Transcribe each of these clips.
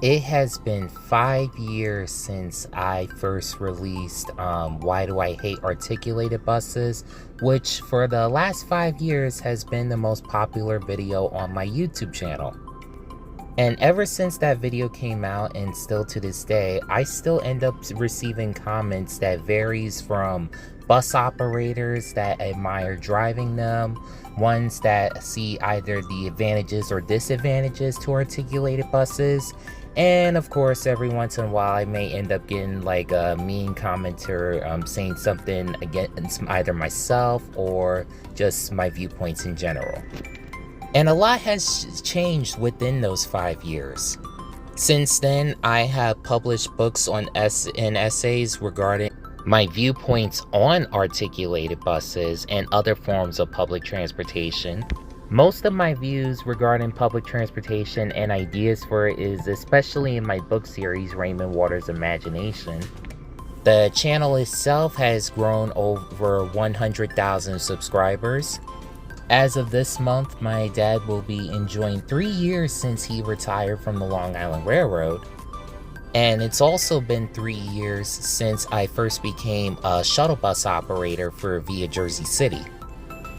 It has been 5 years since I first released Why Do I Hate Articulated Buses, which for the last 5 years has been the most popular video on my YouTube channel. And ever since that video came out, and still to this day, I still end up receiving comments that varies from bus operators that admire driving them, ones that see either the advantages or disadvantages to articulated buses, and of course, every once in a while, I may end up getting like a mean commenter saying something against either myself or just my viewpoints in general. And a lot has changed within those 5 years. Since then, I have published books and essays regarding my viewpoints on articulated buses and other forms of public transportation. Most of my views regarding public transportation and ideas for it is especially in my book series, Raymond Waters' Imagination. The channel itself has grown over 100,000 subscribers. As of this month, my dad will be enjoying 3 years since he retired from the Long Island Railroad. And it's also been 3 years since I first became a shuttle bus operator for Via Jersey City.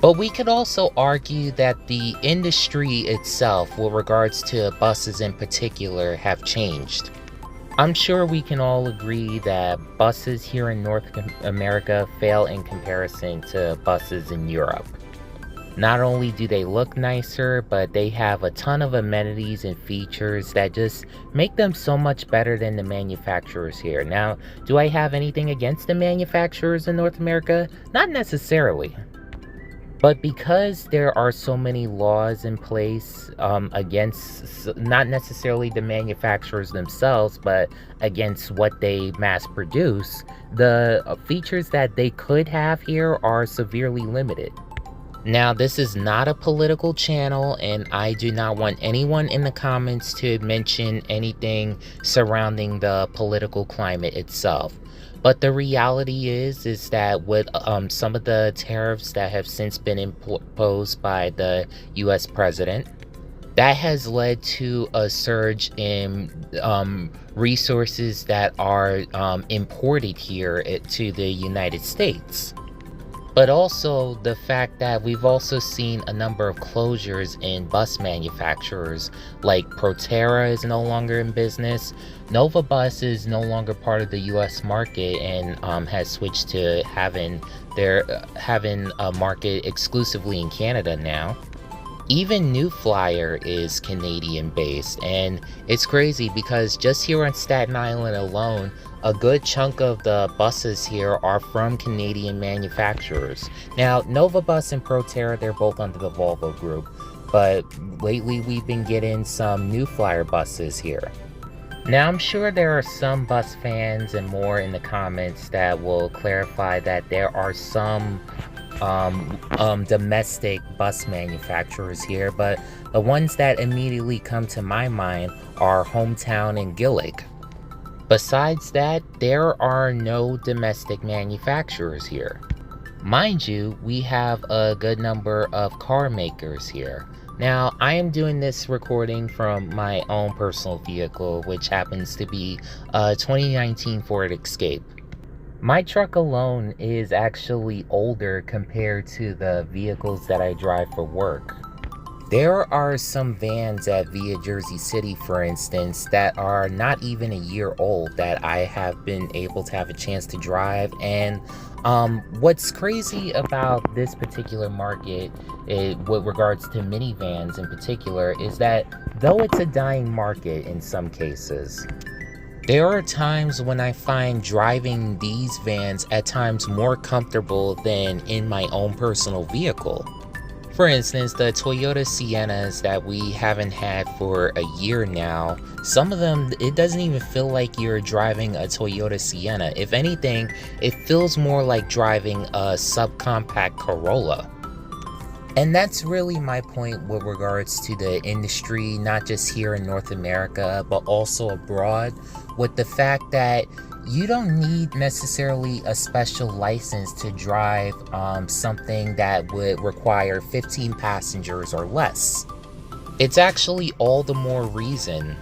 But we could also argue that the industry itself, with regards to buses in particular, have changed. I'm sure we can all agree that buses here in North America fail in comparison to buses in Europe. Not only do they look nicer, but they have a ton of amenities and features that just make them so much better than the manufacturers here. Now, do I have anything against the manufacturers in North America? Not necessarily. But because there are so many laws in place against, not necessarily the manufacturers themselves, but against what they mass produce, the features that they could have here are severely limited. Now, this is not a political channel, and I do not want anyone in the comments to mention anything surrounding the political climate itself. But the reality is that with some of the tariffs that have since been imposed by the US president, that has led to a surge in resources that are imported here to the United States. But also the fact that we've also seen a number of closures in bus manufacturers, like Proterra is no longer in business. Nova Bus is no longer part of the US market and has switched to having a market exclusively in Canada now. Even New Flyer is Canadian based, and it's crazy because just here on Staten Island alone, a good chunk of the buses here are from Canadian manufacturers. Now, Nova Bus and Proterra, they're both under the Volvo group, but lately we've been getting some New Flyer buses here. Now, I'm sure there are some bus fans and more in the comments that will clarify that there are some domestic bus manufacturers here, but the ones that immediately come to my mind are Hometown and Gillig. Besides that, there are no domestic manufacturers here. Mind you, we have a good number of car makers here. Now, I am doing this recording from my own personal vehicle, which happens to be a 2019 Ford Escape. My truck alone is actually older compared to the vehicles that I drive for work. There are some vans at Via Jersey City, for instance, that are not even a year old that I have been able to have a chance to drive. And what's crazy about this particular market with regards to minivans in particular is that though it's a dying market in some cases, there are times when I find driving these vans at times more comfortable than in my own personal vehicle. For instance, the Toyota Siennas that we haven't had for a year now, some of them, it doesn't even feel like you're driving a Toyota Sienna. If anything, it feels more like driving a subcompact Corolla. And that's really my point with regards to the industry, not just here in North America, but also abroad, with the fact that you don't need necessarily a special license to drive something that would require 15 passengers or less. It's actually all the more reason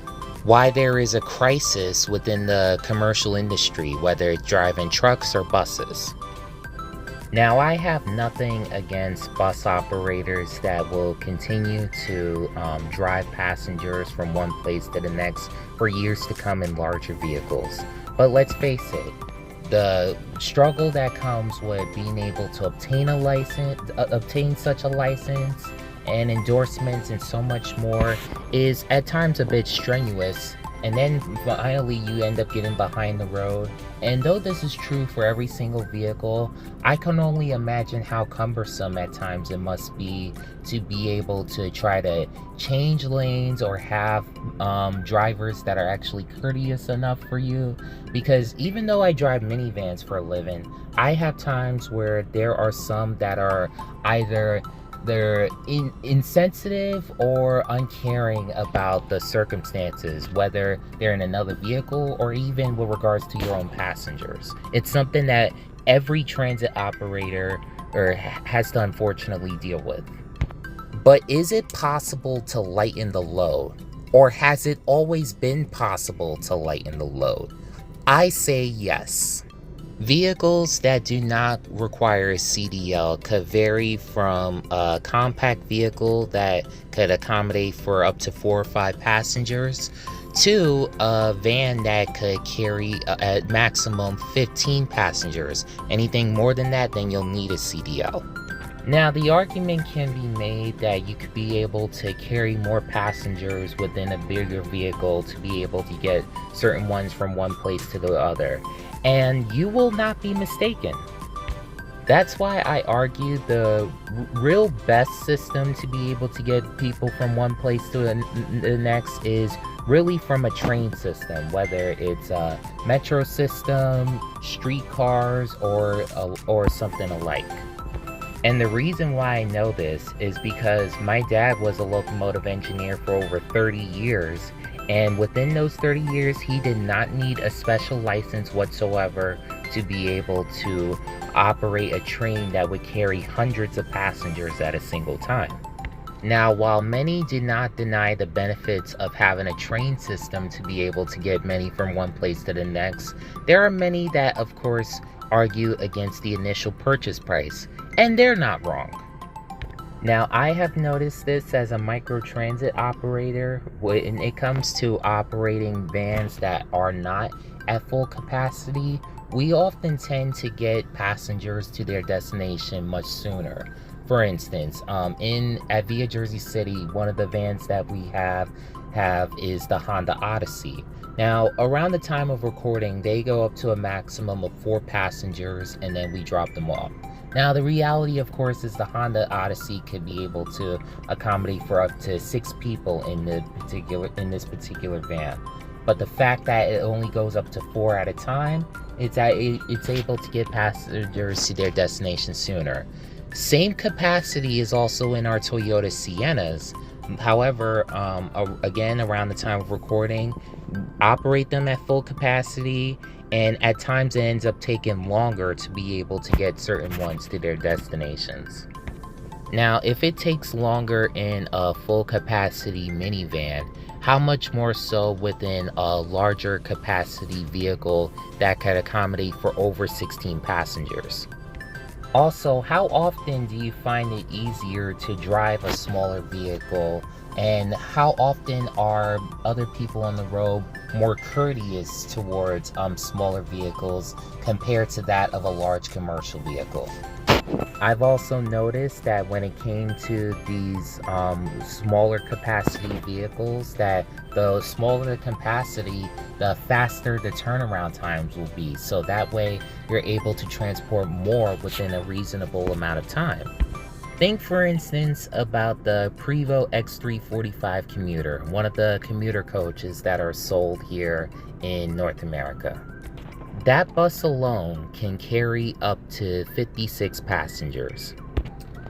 why there is a crisis within the commercial industry, whether it's driving trucks or buses. Now, I have nothing against bus operators that will continue to drive passengers from one place to the next for years to come in larger vehicles. But let's face it, the struggle that comes with being able to obtain a license, obtain such a license, and endorsements and so much more is at times a bit strenuous. And then finally you end up getting behind the road. And though this is true for every single vehicle, I can only imagine how cumbersome at times it must be to be able to try to change lanes or have drivers that are actually courteous enough for you. Because even though I drive minivans for a living, I have times where there are some that are either they're insensitive or uncaring about the circumstances, whether they're in another vehicle or even with regards to your own passengers. It's something that every transit operator has to unfortunately deal with. But is it possible to lighten the load? Or has it always been possible to lighten the load? I say yes. Vehicles that do not require a CDL could vary from a compact vehicle that could accommodate for up to 4 or 5 passengers to a van that could carry at maximum 15 passengers. Anything more than that, then you'll need a CDL. Now, the argument can be made that you could be able to carry more passengers within a bigger vehicle to be able to get certain ones from one place to the other. And you will not be mistaken. That's why I argue the real best system to be able to get people from one place to the next is really from a train system, whether it's a metro system, streetcars, or something alike. And the reason why I know this is because my dad was a locomotive engineer for over 30 years. And within those 30 years, he did not need a special license whatsoever to be able to operate a train that would carry hundreds of passengers at a single time. Now, while many do not deny the benefits of having a train system to be able to get many from one place to the next, there are many that, of course, argue against the initial purchase price, and they're not wrong. Now, I have noticed this as a microtransit operator when it comes to operating vans that are not at full capacity. We often tend to get passengers to their destination much sooner. For instance, at Via Jersey City, one of the vans that we have is the Honda Odyssey. Now, around the time of recording, they go up to a maximum of 4 passengers, and then we drop them off. Now, the reality, of course, is the Honda Odyssey could be able to accommodate for up to 6 people in this particular van. But the fact that it only goes up to 4 at a time, it's able to get passengers to their destination sooner. Same capacity is also in our Toyota Siennas. However, again, around the time of recording, operate them at full capacity, and at times it ends up taking longer to be able to get certain ones to their destinations. Now, if it takes longer in a full capacity minivan, how much more so within a larger capacity vehicle that could accommodate for over 16 passengers? Also, how often do you find it easier to drive a smaller vehicle, and how often are other people on the road more courteous towards smaller vehicles compared to that of a large commercial vehicle? I've also noticed that when it came to these smaller capacity vehicles, that the smaller the capacity, the faster the turnaround times will be. So that way you're able to transport more within a reasonable amount of time. Think, for instance, about the Prevost X345 commuter, one of the commuter coaches that are sold here in North America. That bus alone can carry up to 56 passengers.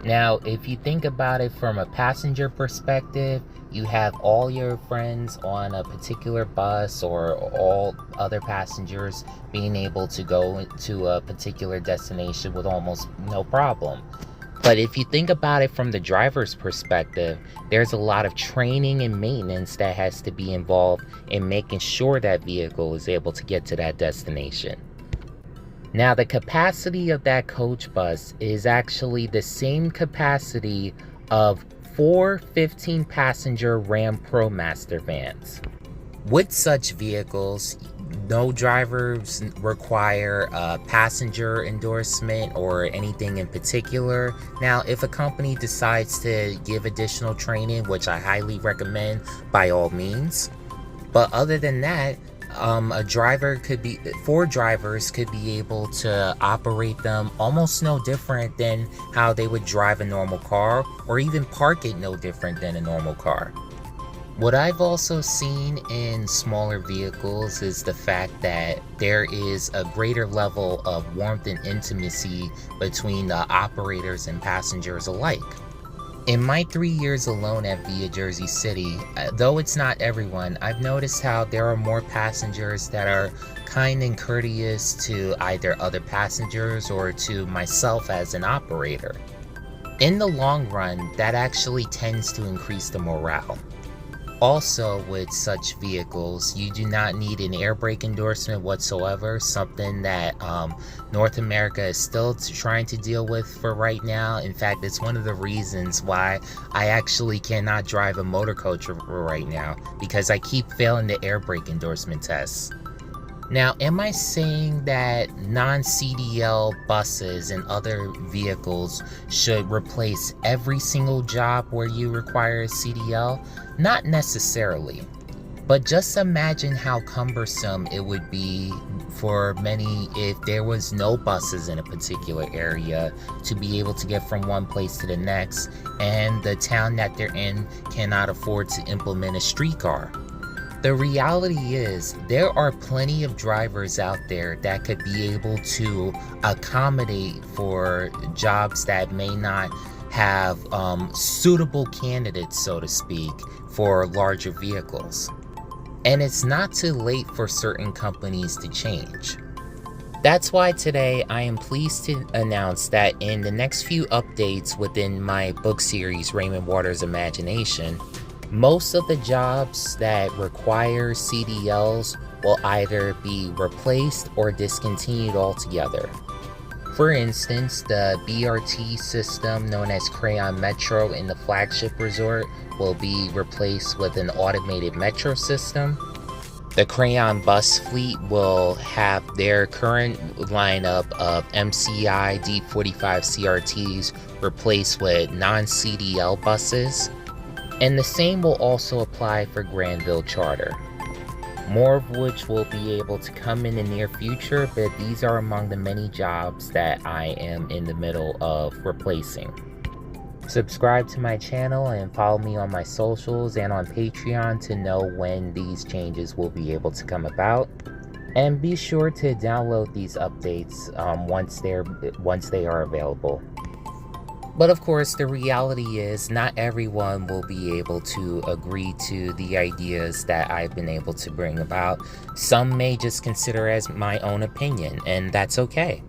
Now, if you think about it from a passenger perspective, you have all your friends on a particular bus or all other passengers being able to go to a particular destination with almost no problem. But if you think about it from the driver's perspective, there's a lot of training and maintenance that has to be involved in making sure that vehicle is able to get to that destination. Now, the capacity of that coach bus is actually the same capacity of 4 15-passenger Ram ProMaster vans. With such vehicles, no drivers require a passenger endorsement or anything in particular. Now, if a company decides to give additional training, which I highly recommend, by all means. But other than that, four drivers could be able to operate them almost no different than how they would drive a normal car, or even park it no different than a normal car. What I've also seen in smaller vehicles is the fact that there is a greater level of warmth and intimacy between the operators and passengers alike. In my 3 years alone at Via Jersey City, though it's not everyone, I've noticed how there are more passengers that are kind and courteous to either other passengers or to myself as an operator. In the long run, that actually tends to increase the morale. Also, with such vehicles, you do not need an air brake endorsement whatsoever, something that North America is still trying to deal with for right now. In fact, it's one of the reasons why I actually cannot drive a motor coach for right now, because I keep failing the air brake endorsement tests. Now, am I saying that non-CDL buses and other vehicles should replace every single job where you require a CDL? Not necessarily, but just imagine how cumbersome it would be for many if there was no buses in a particular area to be able to get from one place to the next, and the town that they're in cannot afford to implement a streetcar. The reality is, there are plenty of drivers out there that could be able to accommodate for jobs that may not have suitable candidates, so to speak, for larger vehicles. And it's not too late for certain companies to change. That's why today I am pleased to announce that in the next few updates within my book series, Raymond Waters' Imagination, most of the jobs that require CDLs will either be replaced or discontinued altogether. For instance, the BRT system known as Crayon Metro in the flagship resort will be replaced with an automated metro system. The Crayon bus fleet will have their current lineup of MCI D45 CRTs replaced with non-CDL buses. And the same will also apply for Granville Charter, more of which will be able to come in the near future, but these are among the many jobs that I am in the middle of replacing. Subscribe to my channel and follow me on my socials and on Patreon to know when these changes will be able to come about. And be sure to download these updates once they are available. But of course, the reality is not everyone will be able to agree to the ideas that I've been able to bring about. Some may just consider as my own opinion, and that's okay.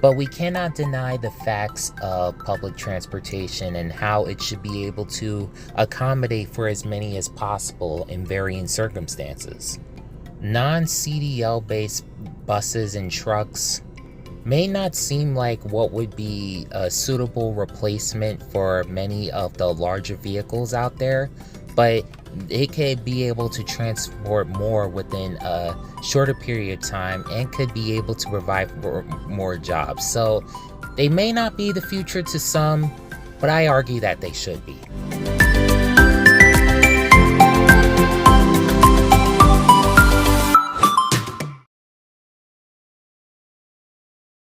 But we cannot deny the facts of public transportation and how it should be able to accommodate for as many as possible in varying circumstances. Non-CDL based buses and trucks may not seem like what would be a suitable replacement for many of the larger vehicles out there, but it could be able to transport more within a shorter period of time and could be able to provide more jobs. So they may not be the future to some, but I argue that they should be.